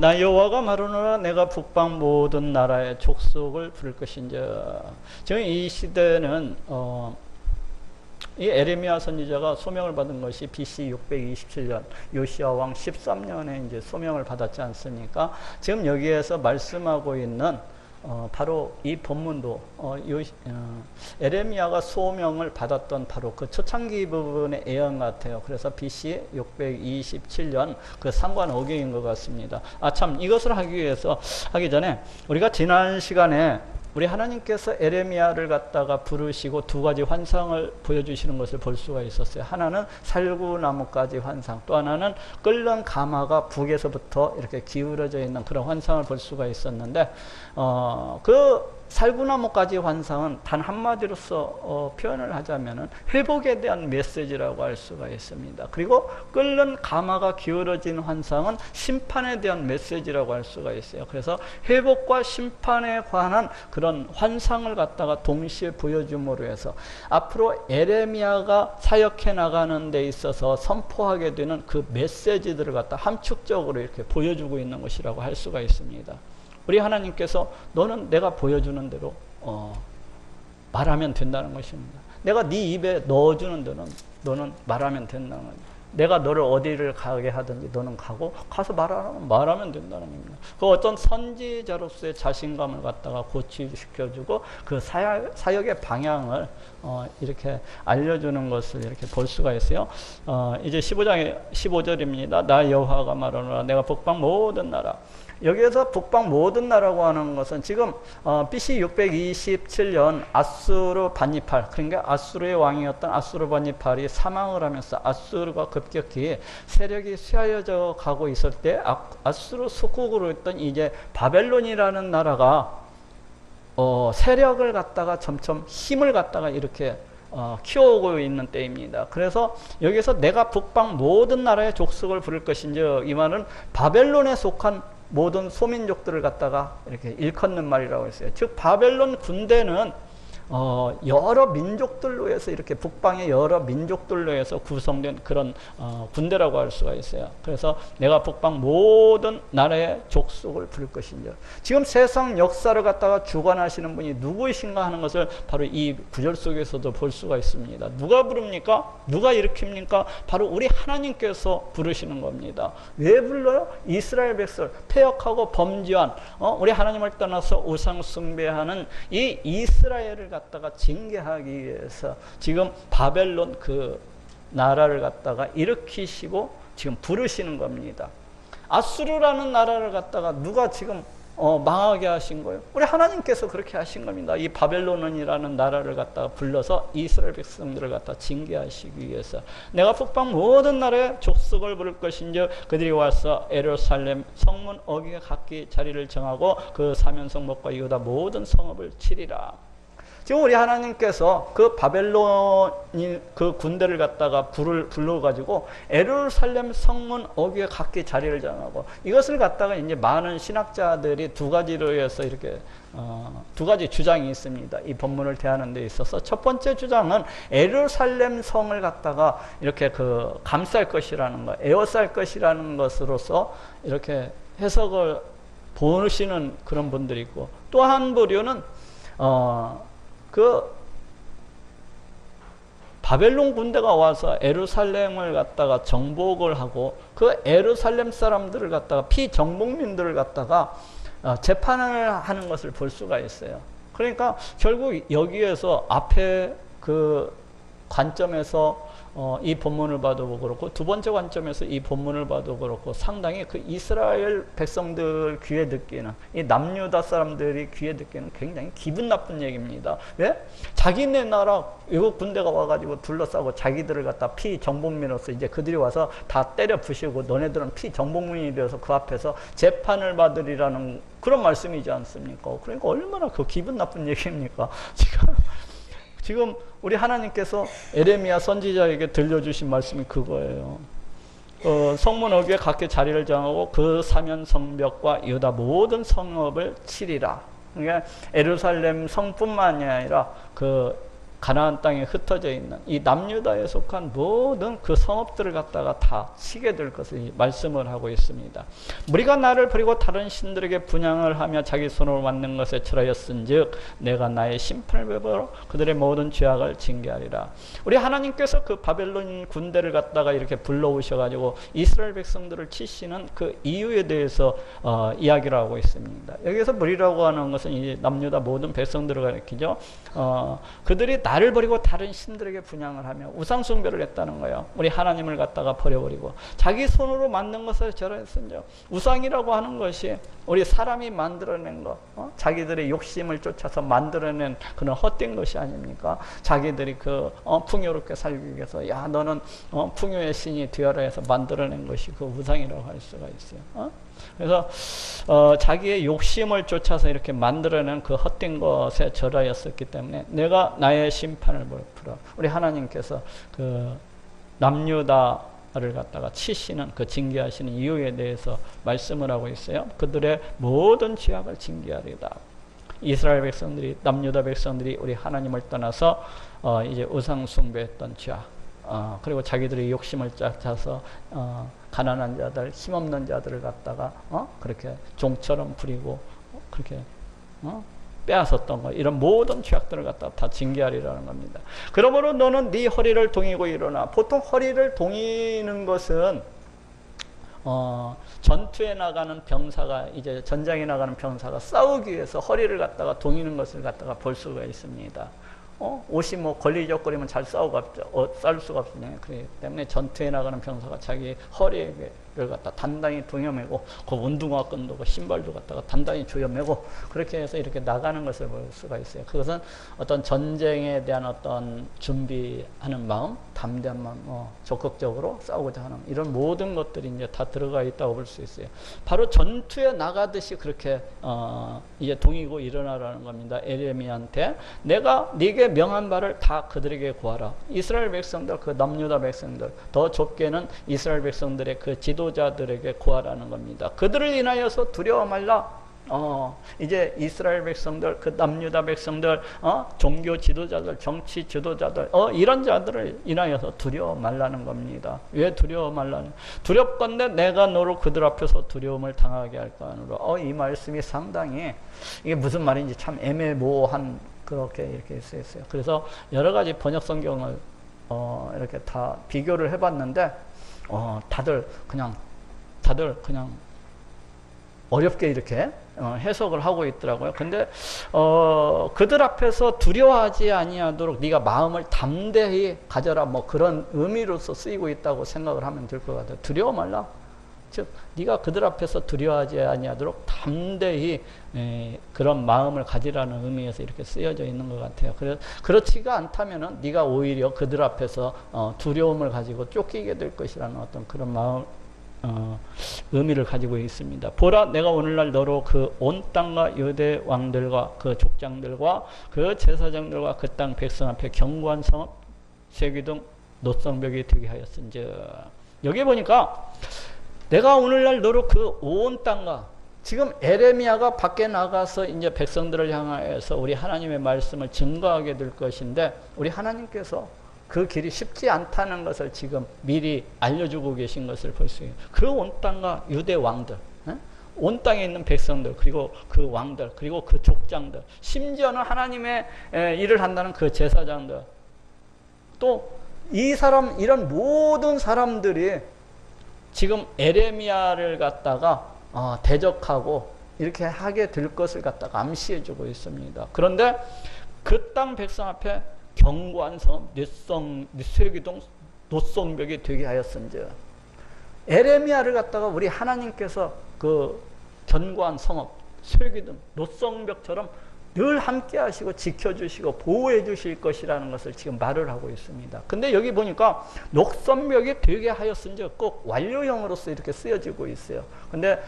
나 여호와가 말하노라 내가 북방 모든 나라의 족속을 부를 것인즉. 지금 이 시대는 이 에레미야 선지자가 소명을 받은 것이 BC 627년 요시야 왕 13년에 이제 소명을 받았지 않습니까? 지금 여기에서 말씀하고 있는 바로 이 본문도 에레미야가 소명을 받았던 바로 그 초창기 부분의 예언 같아요. 그래서 BC 627년 그 상관어경인 것 같습니다. 참 이것을 하기 전에 우리가 지난 시간에 우리 하나님께서 에레미야를 갖다가 부르시고 두 가지 환상을 보여주시는 것을 볼 수가 있었어요. 하나는 살구나무까지 환상, 또 하나는 끓는 가마가 북에서부터 이렇게 기울어져 있는 그런 환상을 볼 수가 있었는데 그 살구나무까지 환상은 단 한마디로서 표현을 하자면은 회복에 대한 메시지라고 할 수가 있습니다. 그리고 끓는 가마가 기울어진 환상은 심판에 대한 메시지라고 할 수가 있어요. 그래서 회복과 심판에 관한 그런 환상을 갖다가 동시에 보여줌으로 해서 앞으로 에레미야가 사역해 나가는 데 있어서 선포하게 되는 그 메시지들을 갖다 함축적으로 이렇게 보여주고 있는 것이라고 할 수가 있습니다. 우리 하나님께서 너는 내가 보여주는 대로 말하면 된다는 것입니다. 내가 네 입에 넣어주는 대로 너는 말하면 된다는 겁니다. 내가 너를 어디를 가게 하든지 너는 가서 말하면 된다는 겁니다. 그 어떤 선지자로서의 자신감을 갖다가 고취시켜주고 그 사역의 방향을 이렇게 알려주는 것을 이렇게 볼 수가 있어요. 이제 15절입니다. 나 여호와가 말하노라 내가 북방 모든 나라. 여기에서 북방 모든 나라고 하는 것은 지금 BC 627년 아수르 반니팔, 그러니까 아수르의 왕이었던 아수르 반니팔이 사망을 하면서 아수르가 급격히 세력이 쇠하여져 가고 있을 때 아수르 속국으로 있던 이제 바벨론이라는 나라가 세력을 갖다가 점점 힘을 갖다가 이렇게 키워오고 있는 때입니다. 그래서 여기서 내가 북방 모든 나라의 족속을 부를 것인즉, 이 말은 바벨론에 속한 모든 소민족들을 갖다가 이렇게 일컫는 말이라고 했어요. 즉 바벨론 군대는 여러 민족들로 해서 이렇게 북방의 여러 민족들로 해서 구성된 그런 군대라고 할 수가 있어요. 그래서 내가 북방 모든 나라의 족속을 부를 것인지, 지금 세상 역사를 갖다가 주관하시는 분이 누구이신가 하는 것을 바로 이 구절 속에서도 볼 수가 있습니다. 누가 부릅니까? 누가 일으킵니까? 바로 우리 하나님께서 부르시는 겁니다. 왜 불러요? 이스라엘 백성을 패역하고 범죄한 우리 하나님을 떠나서 우상 숭배하는 이 이스라엘을 갖다가 징계하기 위해서 지금 바벨론 그 나라를 갖다가 일으키시고 지금 부르시는 겁니다. 아수르라는 나라를 갖다가 누가 지금 망하게 하신 거예요? 우리 하나님께서 그렇게 하신 겁니다. 이 바벨론이라는 나라를 갖다가 불러서 이스라엘 백성들을 갖다 징계하시기 위해서 내가 북방 모든 나라의 족속을 부를 것인즉 그들이 와서 예루살렘 성문 어귀에 각기 자리를 정하고 그 사면성목과 유다 모든 성읍을 치리라. 지금 우리 하나님께서 그 바벨론이 그 군대를 갖다가 불러가지고 예루살렘 성문 어귀에 각기 자리를 정하고, 이것을 갖다가 이제 많은 신학자들이 두 가지로 해서 이렇게 두 가지 주장이 있습니다. 이 본문을 대하는 데 있어서 첫 번째 주장은 예루살렘 성을 갖다가 이렇게 감쌀 것이라는 것, 에워쌀 것이라는 것으로서 이렇게 해석을 보시는 그런 분들이 있고, 또 한 부류는 바벨론 군대가 와서 예루살렘을 갖다가 정복을 하고 그 예루살렘 사람들을 갖다가 피정복민들을 갖다가 재판을 하는 것을 볼 수가 있어요. 그러니까 결국 여기에서 앞에 그 관점에서 이 본문을 봐도 그렇고, 두 번째 관점에서 이 본문을 봐도 그렇고, 상당히 그 이스라엘 백성들 귀에 듣기는, 이 남유다 사람들이 귀에 듣기는 굉장히 기분 나쁜 얘기입니다. 왜? 자기네 나라 외국 군대가 와가지고 둘러싸고 자기들을 갖다 피정복민으로서 이제 그들이 와서 다 때려 부시고 너네들은 피정복민이 되어서 그 앞에서 재판을 받으리라는 그런 말씀이지 않습니까? 그러니까 얼마나 그 기분 나쁜 얘기입니까? 지금 우리 하나님께서 에레미야 선지자에게 들려주신 말씀이 그거예요. 성문 어귀에 각기 자리를 정하고 그 사면 성벽과 유다 모든 성읍을 치리라. 그러니까 예루살렘 성뿐만이 아니라 그 가나안 땅에 흩어져 있는 이 남유다에 속한 모든 그 성읍들을 갖다가 다 치게 될 것을 말씀을 하고 있습니다. 무리가 나를 버리고 다른 신들에게 분향을 하며 자기 손으로 만든 것에 절하였은즉 내가 나의 심판을 베풀어 그들의 모든 죄악을 징계하리라. 우리 하나님께서 그 바벨론 군대를 갖다가 이렇게 불러오셔가지고 이스라엘 백성들을 치시는 그 이유에 대해서 이야기를 하고 있습니다. 여기서 무리라고 하는 것은 이제 남유다 모든 백성들을 가리키죠. 그들이 나를 버리고 다른 신들에게 분향을 하며 우상 숭배를 했다는 거예요. 우리 하나님을 갖다가 버려버리고 자기 손으로 만든 것을 절하였으며, 우상이라고 하는 것이 우리 사람이 만들어낸 것, 자기들의 욕심을 쫓아서 만들어낸 그런 헛된 것이 아닙니까? 자기들이 풍요롭게 살기 위해서 야 너는 풍요의 신이 되어라 해서 만들어낸 것이 그 우상이라고 할 수가 있어요. 그래서 자기의 욕심을 쫓아서 이렇게 만들어낸 그 헛된 것에 절하였었기 때문에 내가 나의 심판을 베풀어. 우리 하나님께서 그 남유다를 갖다가 치시는 그 징계하시는 이유에 대해서 말씀을 하고 있어요. 그들의 모든 죄악을 징계하리다. 이스라엘 백성들이, 남유다 백성들이 우리 하나님을 떠나서 이제 우상 숭배했던 죄악, 그리고 자기들의 욕심을 쫓아서 가난한 자들, 힘없는 자들을 갖다가 그렇게 종처럼 부리고 그렇게 빼앗았던 것, 이런 모든 죄악들을 갖다가 다 징계하리라는 겁니다. 그러므로 너는 네 허리를 동이고 일어나. 보통 허리를 동이는 것은 전투에 나가는 병사가, 이제 전장에 나가는 병사가 싸우기 위해서 허리를 갖다가 동이는 것을 갖다가 볼 수가 있습니다. 옷이 뭐 걸리적거리면 잘 싸울 수가 없으니, 그렇기 때문에 전투에 나가는 병사가 자기 허리를 갖다 단단히 동여매고 그 운동화 끈도 그 신발도 갖다가 단단히 조여매고 그렇게 해서 이렇게 나가는 것을 볼 수가 있어요. 그것은 어떤 전쟁에 대한 어떤 준비하는 마음, 담대한 마음, 적극적으로 싸우고자 하는 이런 모든 것들이 이제 다 들어가 있다고 볼 수 있어요. 바로 전투에 나가듯이 그렇게 이제 동이고 일어나라는 겁니다. 에레미야한테 내가 네게 명한 바를 다 그들에게 구하라. 이스라엘 백성들, 그 남유다 백성들, 더 좁게는 이스라엘 백성들의 그 지도자들에게 구하라는 겁니다. 그들을 인하여서 두려워 말라. 이제 이스라엘 백성들, 그 남유다 백성들, 종교 지도자들, 정치 지도자들, 이런 자들을 인하여서 두려워 말라는 겁니다. 왜 두려워 말라는? 두렵건대 내가 너로 그들 앞에서 두려움을 당하게 할까 하노라. 이 말씀이 상당히, 이게 무슨 말인지 참 애매모호한, 그렇게 이렇게 쓰여 있어요. 그래서 여러 가지 번역 성경을 이렇게 다 비교를 해봤는데, 다들 그냥 어렵게 이렇게 해석을 하고 있더라고요. 근데 그들 앞에서 두려워하지 아니하도록 네가 마음을 담대히 가져라, 뭐 그런 의미로서 쓰이고 있다고 생각을 하면 될 것 같아요. 두려워 말라. 즉 네가 그들 앞에서 두려워하지 아니하도록 담대히 그런 마음을 가지라는 의미에서 이렇게 쓰여져 있는 것 같아요. 그렇지가 않다면은 네가 오히려 그들 앞에서 두려움을 가지고 쫓기게 될 것이라는 어떤 그런 마음, 의미를 가지고 있습니다. 보라, 내가 오늘날 너로 그 온 땅과 유대 왕들과 그 족장들과 그 제사장들과 그 땅 백성 앞에 견고한 성읍, 쇠기둥, 노성벽이 되게 하였은즉. 여기 보니까 내가 오늘날 너로 그 온 땅과, 지금 에레미야가 밖에 나가서 이제 백성들을 향하여서 우리 하나님의 말씀을 증거하게 될 것인데, 우리 하나님께서 그 길이 쉽지 않다는 것을 지금 미리 알려주고 계신 것을 볼 수 있어요. 그 온 땅과 유대 왕들, 온 땅에 있는 백성들, 그리고 그 왕들, 그리고 그 족장들, 심지어는 하나님의 일을 한다는 그 제사장들, 또 이런 모든 사람들이 지금 에레미야를 갖다가 대적하고 이렇게 하게 될 것을 갖다가 암시해 주고 있습니다. 그런데 그 땅 백성 앞에 견고한 성읍, 쇠기둥, 노성벽이 되게 하였은즉. 에레미야를 갖다가 우리 하나님께서 그 견고한 성읍, 쇠기둥, 노성벽처럼 늘 함께 하시고 지켜주시고 보호해 주실 것이라는 것을 지금 말을 하고 있습니다. 근데 여기 보니까 녹선벽이 되게 하였은즉 꼭 완료형으로서 이렇게 쓰여지고 있어요. 근데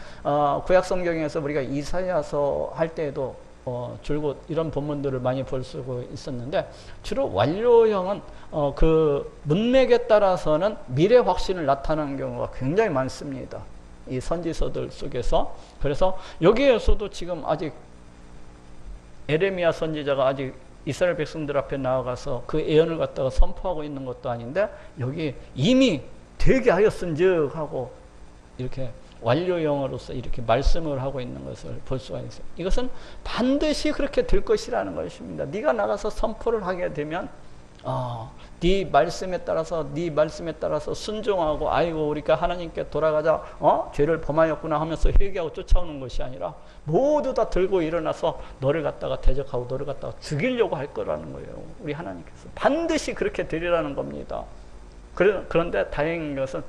구약 성경에서 우리가 이사야서 할 때에도 줄곧 이런 본문들을 많이 볼 수 있었는데, 주로 완료형은 그 문맥에 따라서는 미래 확신을 나타내는 경우가 굉장히 많습니다. 이 선지서들 속에서. 그래서 여기에서도 지금 아직 에레미야 선지자가 아직 이스라엘 백성들 앞에 나아가서 그 예언을 갖다가 선포하고 있는 것도 아닌데 여기 이미 되게 하였은즉 하고 이렇게 완료형으로서 이렇게 말씀을 하고 있는 것을 볼 수가 있어요. 이것은 반드시 그렇게 될 것이라는 것입니다. 네가 나가서 선포를 하게 되면 네 말씀에 따라서 순종하고 아이고 우리가 하나님께 돌아가자 죄를 범하였구나 하면서 회개하고 쫓아오는 것이 아니라 모두 다 들고 일어나서 너를 갖다가 대적하고 너를 갖다가 죽이려고 할 거라는 거예요. 우리 하나님께서 반드시 그렇게 되리라는 겁니다. 그런데 다행인 것은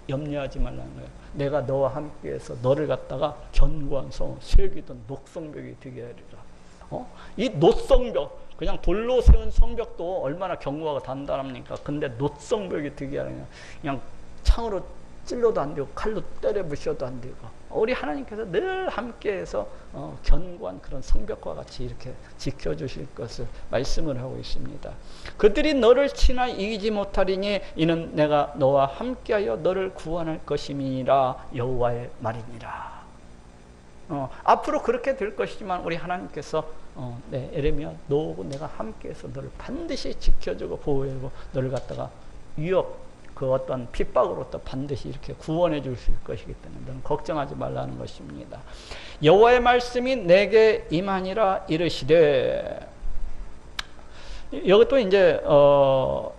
염려하지 말라는 거예요. 내가 너와 함께해서 너를 갖다가 견고한 성, 세기든 녹성벽이 되게 하리라. 이 녹성벽, 그냥 돌로 세운 성벽도 얼마나 견고하고 단단합니까? 근데 녹성벽이 되게 하려면 그냥 창으로 찔러도 안 되고 칼로 때려 부셔도 안 되고 우리 하나님께서 늘 함께해서 견고한 그런 성벽과 같이 이렇게 지켜주실 것을 말씀을 하고 있습니다. 그들이 너를 치나 이기지 못하리니 이는 내가 너와 함께하여 너를 구원할 것임이니라 여호와의 말이니라. 앞으로 그렇게 될 것이지만 우리 하나님께서 에레미야 너하고 내가 함께해서 너를 반드시 지켜주고 보호하고 너를 갖다가 그 어떤 핍박으로부터 반드시 이렇게 구원해 주실 것이기 때문에 너는 걱정하지 말라는 것입니다. 여호와의 말씀이 내게 임하니라 이르시되, 이것도 이제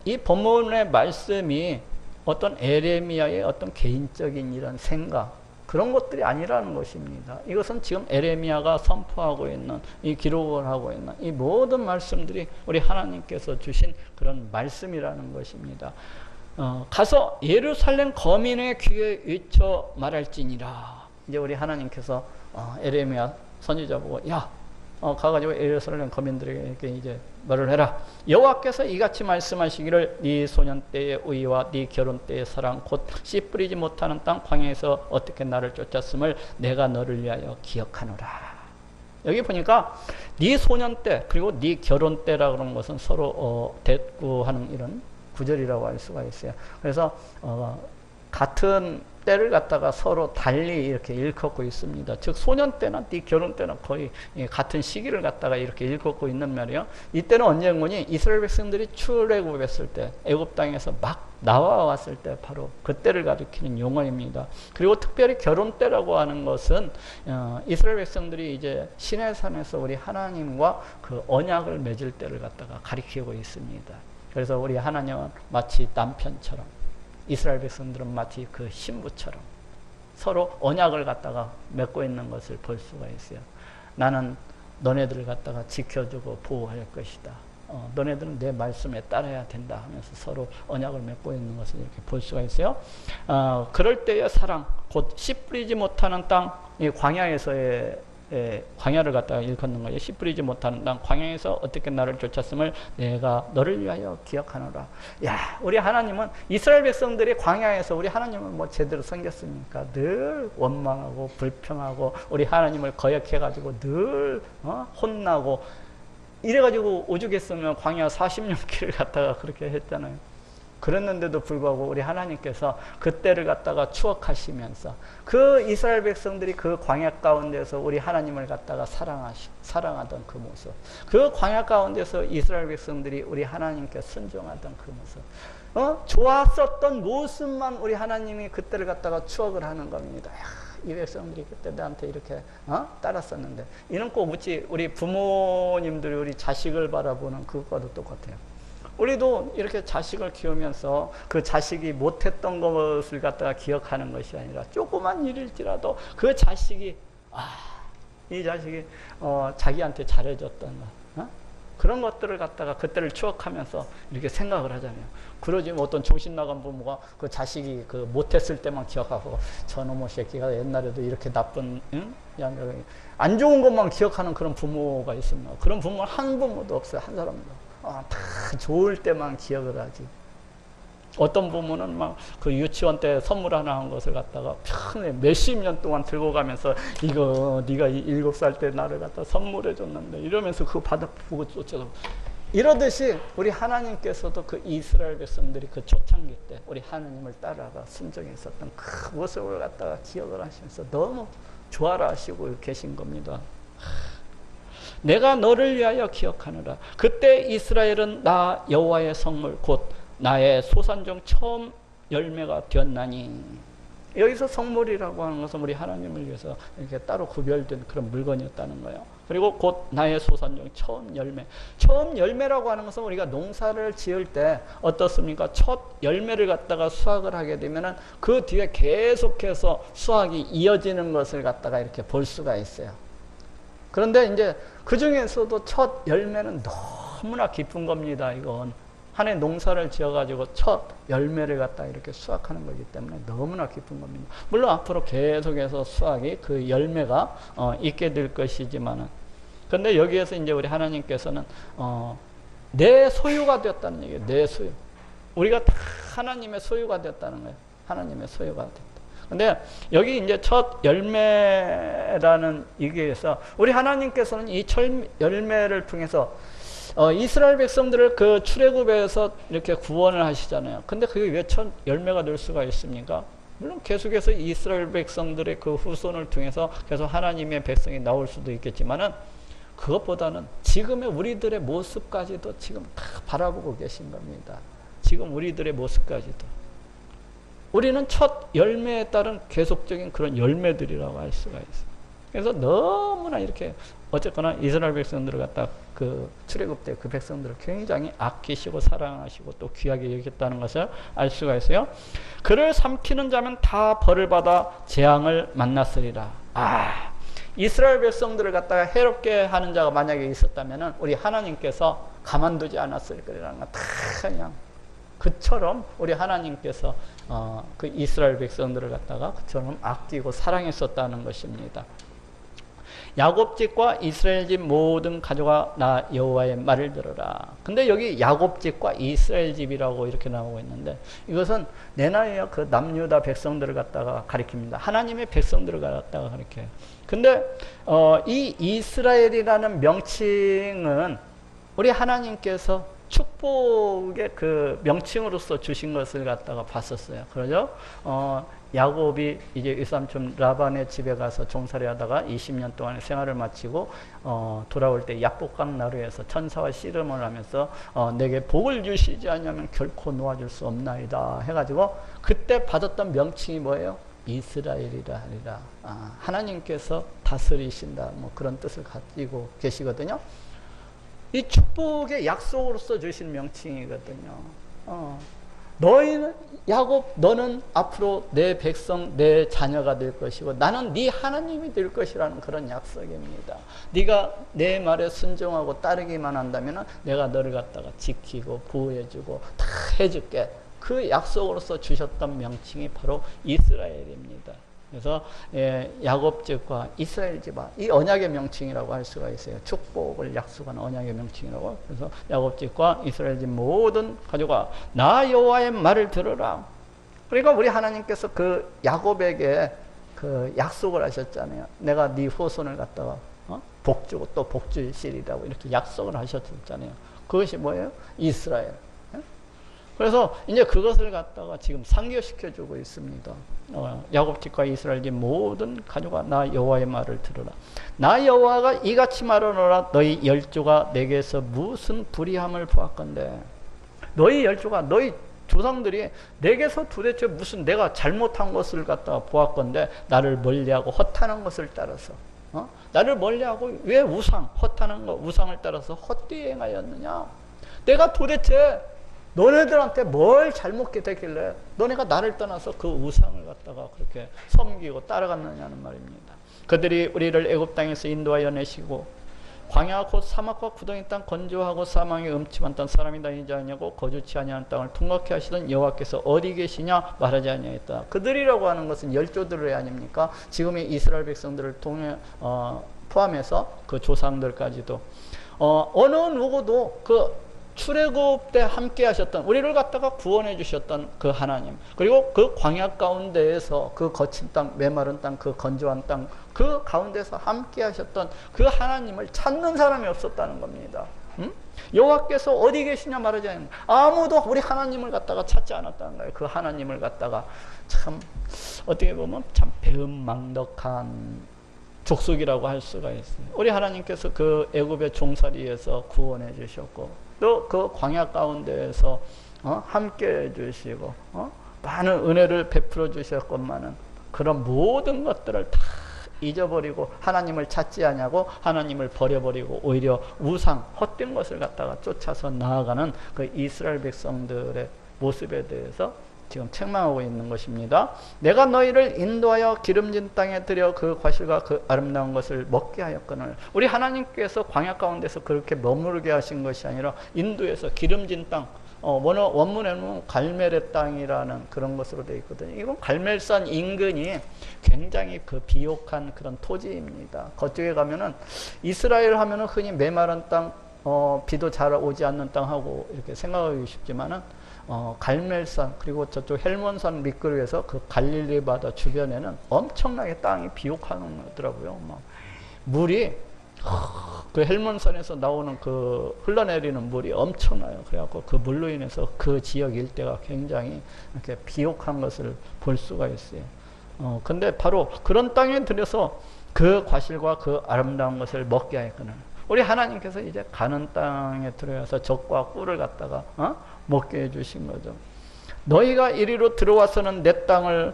이 본문의 말씀이 어떤 에레미야의 어떤 개인적인 이런 생각 그런 것들이 아니라는 것입니다. 이것은 지금 에레미야가 선포하고 있는 이 기록을 하고 있는 이 모든 말씀들이 우리 하나님께서 주신 그런 말씀이라는 것입니다. 가서 예루살렘 거민의 귀에 외쳐 말할지니라. 이제 우리 하나님께서 에레미야 선지자 보고 가가지고 예루살렘 거민들에게 이제 말을 해라. 여호와께서 이같이 말씀하시기를 네 소년 때의 의와 네 결혼 때의 사랑 곧 씨 뿌리지 못하는 땅 광야에서 어떻게 나를 쫓았음을 내가 너를 위하여 기억하노라. 여기 보니까 네 소년 때 그리고 네 결혼 때라 그런 것은 서로 대꾸하는 이런 구절이라고 할 수가 있어요. 그래서 같은 때를 갖다가 서로 달리 이렇게 일컫고 있습니다. 즉 소년 때나 네 결혼 때는 거의 같은 시기를 갖다가 이렇게 일컫고 있는 말이에요. 이때는 언제인 거니? 이스라엘 백성들이 출애굽했을 때, 애굽 땅에서 막 나와왔을 때 바로 그때를 가리키는 용어입니다. 그리고 특별히 결혼 때라고 하는 것은 이스라엘 백성들이 이제 시내산에서 우리 하나님과 그 언약을 맺을 때를 갖다가 가리키고 있습니다. 그래서 우리 하나님은 마치 남편처럼, 이스라엘 백성들은 마치 그 신부처럼 서로 언약을 갖다가 맺고 있는 것을 볼 수가 있어요. 나는 너네들을 갖다가 지켜주고 보호할 것이다. 너네들은 내 말씀에 따라야 된다 하면서 서로 언약을 맺고 있는 것을 이렇게 볼 수가 있어요. 그럴 때의 사랑, 곧 씨 뿌리지 못하는 땅, 이 광야에서의 광야를 갖다가 일컫는 거예요. 씨 뿌리지 못하는 땅 광야에서 어떻게 나를 쫓았음을 내가 너를 위하여 기억하노라. 야, 우리 하나님은 이스라엘 백성들이 광야에서 우리 하나님을 뭐 제대로 섬겼습니까? 늘 원망하고 불평하고 우리 하나님을 거역해가지고 늘 혼나고 이래가지고 오죽했으면 광야 40년 길을 갖다가 그렇게 했잖아요. 그랬는데도 불구하고 우리 하나님께서 그때를 갖다가 추억하시면서 그 이스라엘 백성들이 그 광야 가운데서 우리 하나님을 갖다가 사랑하던 그 모습, 그 광야 가운데서 이스라엘 백성들이 우리 하나님께 순종하던 그 모습, 좋았었던 모습만 우리 하나님이 그때를 갖다가 추억을 하는 겁니다. 이 백성들이 그때 나한테 이렇게 따랐었는데, 이는 꼭 우리 부모님들이 우리 자식을 바라보는 그것과도 똑같아요. 우리도 이렇게 자식을 키우면서 그 자식이 못했던 것을 갖다가 기억하는 것이 아니라 조그만 일일지라도 그 자식이 이 자식이 자기한테 잘해줬던 것, 그런 것들을 갖다가 그때를 추억하면서 이렇게 생각을 하잖아요. 그러지 뭐 어떤 정신 나간 부모가 그 자식이 그 못했을 때만 기억하고 저놈의 새끼가 옛날에도 이렇게 나쁜 안 좋은 것만 기억하는 그런 부모가 있습니다. 그런 부모는 한 부모도 없어요. 한 사람도. 다 좋을 때만 기억을 하지. 어떤 부모는 막 그 유치원 때 선물 하나 한 것을 갖다가 편히 몇십 년 동안 들고 가면서 이거 네가 7살 때 나를 갖다 선물해 줬는데 이러면서 그거 보고 쫓아서 이러듯이 우리 하나님께서도 그 이스라엘 백성들이 그 초창기 때 우리 하나님을 따라가 순종했었던 그 모습을 갖다가 기억을 하시면서 너무 좋아라 하시고 계신 겁니다. 내가 너를 위하여 기억하노라. 그때 이스라엘은 나 여호와의 성물 곧 나의 소산 중 처음 열매가 되었나니. 여기서 성물이라고 하는 것은 우리 하나님을 위해서 이렇게 따로 구별된 그런 물건이었다는 거예요. 그리고 곧 나의 소산 중 처음 열매. 처음 열매라고 하는 것은 우리가 농사를 지을 때 어떻습니까? 첫 열매를 갖다가 수확을 하게 되면은 그 뒤에 계속해서 수확이 이어지는 것을 갖다가 이렇게 볼 수가 있어요. 그런데 이제 그 중에서도 첫 열매는 너무나 기쁜 겁니다. 이건 한 해 농사를 지어가지고 첫 열매를 갖다 이렇게 수확하는 거기 때문에 너무나 기쁜 겁니다. 물론 앞으로 계속해서 수확이 그 열매가 있게 될 것이지만은, 근데 여기에서 이제 우리 하나님께서는 내 소유가 되었다는 얘기예요. 내 소유. 우리가 다 하나님의 소유가 되었다는 거예요. 하나님의 소유가 되었다. 근데 여기 이제 첫 열매라는 얘기에서 우리 하나님께서는 이 첫 열매를 통해서 이스라엘 백성들을 그 출애굽에서 이렇게 구원을 하시잖아요. 근데 그게 왜 첫 열매가 될 수가 있습니까? 물론 계속해서 이스라엘 백성들의 그 후손을 통해서 계속 하나님의 백성이 나올 수도 있겠지만은, 그것보다는 지금의 우리들의 모습까지도 지금 다 바라보고 계신 겁니다. 지금 우리들의 모습까지도. 우리는 첫 열매에 따른 계속적인 그런 열매들이라고 할 수가 있어요. 그래서 너무나 이렇게 어쨌거나 이스라엘 백성들을 갖다 그 출애굽 때 그 백성들을 굉장히 아끼시고 사랑하시고 또 귀하게 여겼다는 것을 알 수가 있어요. 그를 삼키는 자면 다 벌을 받아 재앙을 만났으리라. 이스라엘 백성들을 갖다가 해롭게 하는 자가 만약에 있었다면은 우리 하나님께서 가만두지 않았을 거라는 거 다 그냥 그처럼 우리 하나님께서 그 이스라엘 백성들을 갖다가 그처럼 아끼고 사랑했었다는 것입니다. 야곱 집과 이스라엘 집 모든 가족아 나 여호와의 말을 들으라. 근데 여기 야곱 집과 이스라엘 집이라고 이렇게 나오고 있는데, 이것은 내 나라의 그 남유다 백성들을 갖다가 가리킵니다. 하나님의 백성들을 갖다가 가리켜요. 근데 이 이스라엘이라는 명칭은 우리 하나님께서 축복의 그 명칭으로서 주신 것을 갖다가 봤었어요. 그러죠? 야곱이 이제 외삼촌 라반의 집에 가서 종살이 하다가 20년 동안의 생활을 마치고 돌아올 때 야복강 나루에서 천사와 씨름을 하면서 내게 복을 주시지 않으면 결코 놓아줄 수 없나이다 해가지고 그때 받았던 명칭이 뭐예요? 이스라엘이라 하리라. 하나님께서 다스리신다, 뭐 그런 뜻을 가지고 계시거든요. 이 축복의 약속으로서 주신 명칭이거든요. 너희는 야곱, 너는 앞으로 내 백성, 내 자녀가 될 것이고 나는 네 하나님이 될 것이라는 그런 약속입니다. 네가 내 말에 순종하고 따르기만 한다면 내가 너를 갖다가 지키고 보호해주고 다 해줄게. 그 약속으로서 주셨던 명칭이 바로 이스라엘입니다. 그래서 야곱 집과 이스라엘 집아, 이 언약의 명칭이라고 할 수가 있어요. 축복을 약속한 언약의 명칭이라고. 그래서 야곱 집과 이스라엘 집 모든 가족아 나 여호와의 말을 들으라. 그러니까 우리 하나님께서 그 야곱에게 그 약속을 하셨잖아요. 내가 네 후손을 갖다가 복주고 또 복주시리라고 이렇게 약속을 하셨잖아요. 그것이 뭐예요? 이스라엘. 그래서 이제 그것을 갖다가 지금 상기시켜주고 있습니다. 야곱 집과 이스라엘 집 모든 가족아 나 여호와의 말을 들으라. 나 여호와가 이같이 말하노라. 너희 열조가 내게서 무슨 불의함을 보았건대. 너희 열조가, 너희 조상들이 내게서 도대체 무슨 내가 잘못한 것을 갖다가 보았건대 나를 멀리하고 허탄한 것을 따라서 나를 멀리하고 왜 허탄한 거, 우상을 따라서 헛되이 행하였느냐. 내가 도대체 너네들한테 뭘 잘못게 되길래 너네가 나를 떠나서 그 우상을 갖다가 그렇게 섬기고 따라갔느냐는 말입니다. 그들이 우리를 애굽 땅에서 인도하여 내시고 광야 곧 사막과 구덩이 땅, 건조하고 사망의 음침한 땅, 사람이 다니지 아니하고 거주치 아니하는 땅을 통곡케 하시던 여호와께서 어디 계시냐 말하지 아니하였다. 그들이라고 하는 것은 열조들이 아닙니까? 지금의 이스라엘 백성들을 포함해서 그 조상들까지도 어느 누구도 그 출애굽 때 함께 하셨던, 우리를 갖다가 구원해 주셨던 그 하나님, 그리고 그 광야 가운데에서 그 거친 땅, 메마른 땅, 그 건조한 땅, 그 가운데서 함께 하셨던 그 하나님을 찾는 사람이 없었다는 겁니다. 여호와께서 어디 계시냐 말하지 않는, 아무도 우리 하나님을 갖다가 찾지 않았다는 거예요. 그 하나님을 갖다가 참 어떻게 보면 참 배은망덕한 족속이라고 할 수가 있어요. 우리 하나님께서 그 애굽의 종살이에서 구원해 주셨고 또 그 광야 가운데에서 함께 해 주시고 많은 은혜를 베풀어 주셨건만은 그런 모든 것들을 다 잊어버리고 하나님을 찾지 않냐고 하나님을 버려버리고 오히려 우상 헛된 것을 갖다가 쫓아서 나아가는 그 이스라엘 백성들의 모습에 대해서 지금 책망하고 있는 것입니다. 내가 너희를 인도하여 기름진 땅에 들여 그 과실과 그 아름다운 것을 먹게 하였거늘. 우리 하나님께서 광야 가운데서 그렇게 머무르게 하신 것이 아니라 인도에서 기름진 땅, 원문에는 갈멜의 땅이라는 그런 것으로 되어 있거든요. 이건 갈멜산 인근이 굉장히 그 비옥한 그런 토지입니다. 그쪽에 가면은 이스라엘 하면은 흔히 메마른 땅, 비도 잘 오지 않는 땅하고 이렇게 생각하기 쉽지만은 갈멜산 그리고 저쪽 헬몬산 밑그루에서 그 갈릴리 바다 주변에는 엄청나게 땅이 비옥하더라고요. 물이 그 헬몬산에서 나오는 그 흘러내리는 물이 엄청나요. 그래갖고 그 물로 인해서 그 지역 일대가 굉장히 이렇게 비옥한 것을 볼 수가 있어요. 근데 바로 그런 땅에 들여서 그 과실과 그 아름다운 것을 먹게 하였거늘. 우리 하나님께서 이제 가는 땅에 들어가서 적과 꿀을 갖다가 먹게 해주신 거죠. 너희가 이리로 들어와서는 내 땅을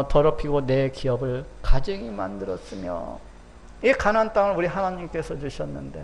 더럽히고 내 기업을 가증히 만들었으며. 이 가나안 땅을 우리 하나님께서 주셨는데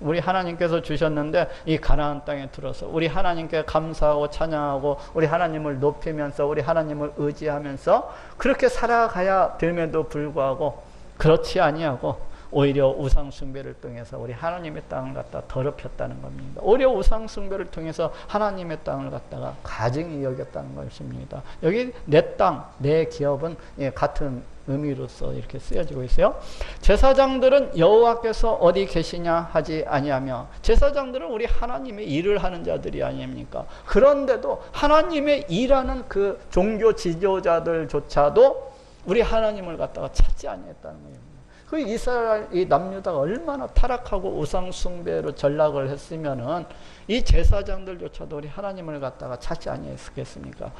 우리 하나님께서 주셨는데 이 가나안 땅에 들어서 우리 하나님께 감사하고 찬양하고 우리 하나님을 높이면서 우리 하나님을 의지하면서 그렇게 살아가야 됨에도 불구하고 그렇지 아니하고 오히려 우상 숭배를 통해서 우리 하나님의 땅을 갖다 더럽혔다는 겁니다. 오히려 우상 숭배를 통해서 하나님의 땅을 갖다가 가증히 여겼다는 것입니다. 여기 내 땅, 내 기업은 같은 의미로서 이렇게 쓰여지고 있어요. 제사장들은 여호와께서 어디 계시냐 하지 아니하며. 제사장들은 우리 하나님의 일을 하는 자들이 아닙니까? 그런데도 하나님의 일하는 그 종교 지도자들조차도 우리 하나님을 갖다가 찾지 아니했다는 거예요. 그 이스라엘 이 남유다가 얼마나 타락하고 우상 숭배로 전락을 했으면은 이 제사장들조차도 우리 하나님을 갖다가 찾지 아니했겠습니까?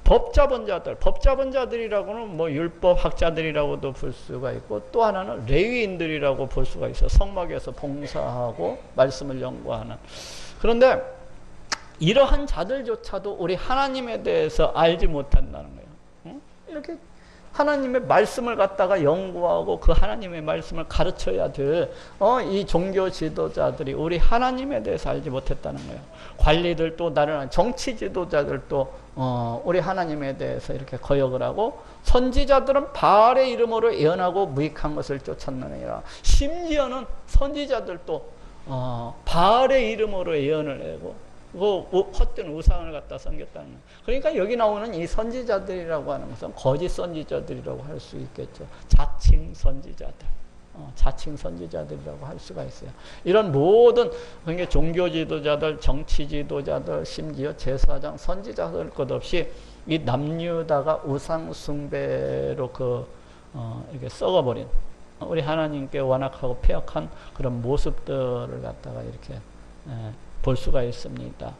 법 잡은 자들이라고는 뭐 율법 학자들이라고도 볼 수가 있고 또 하나는 레위인들이라고 볼 수가 있어요. 성막에서 봉사하고 말씀을 연구하는. 그런데 이러한 자들조차도 우리 하나님에 대해서 알지 못한다는 거예요. 이렇게 하나님의 말씀을 갖다가 연구하고 그 하나님의 말씀을 가르쳐야 될 이 종교 지도자들이 우리 하나님에 대해서 알지 못했다는 거예요. 관리들도 나는 정치 지도자들도 우리 하나님에 대해서 이렇게 거역을 하고 선지자들은 바알의 이름으로 예언하고 무익한 것을 쫓았느니라. 심지어는 선지자들도 바알의 이름으로 예언을 하고 헛된 우상을 갖다 섬겼다는 거예요. 그러니까 여기 나오는 이 선지자들이라고 하는 것은 거짓 선지자들이라고 할 수 있겠죠. 자칭 선지자들, 자칭 선지자들이라고 할 수가 있어요. 이런 모든 그러니까 종교 지도자들, 정치 지도자들, 심지어 제사장, 선지자들 것 없이 이 남유다가 우상 숭배로 이렇게 썩어버린 우리 하나님께 완악하고 폐역한 그런 모습들을 갖다가 이렇게 볼 수가 있습니다.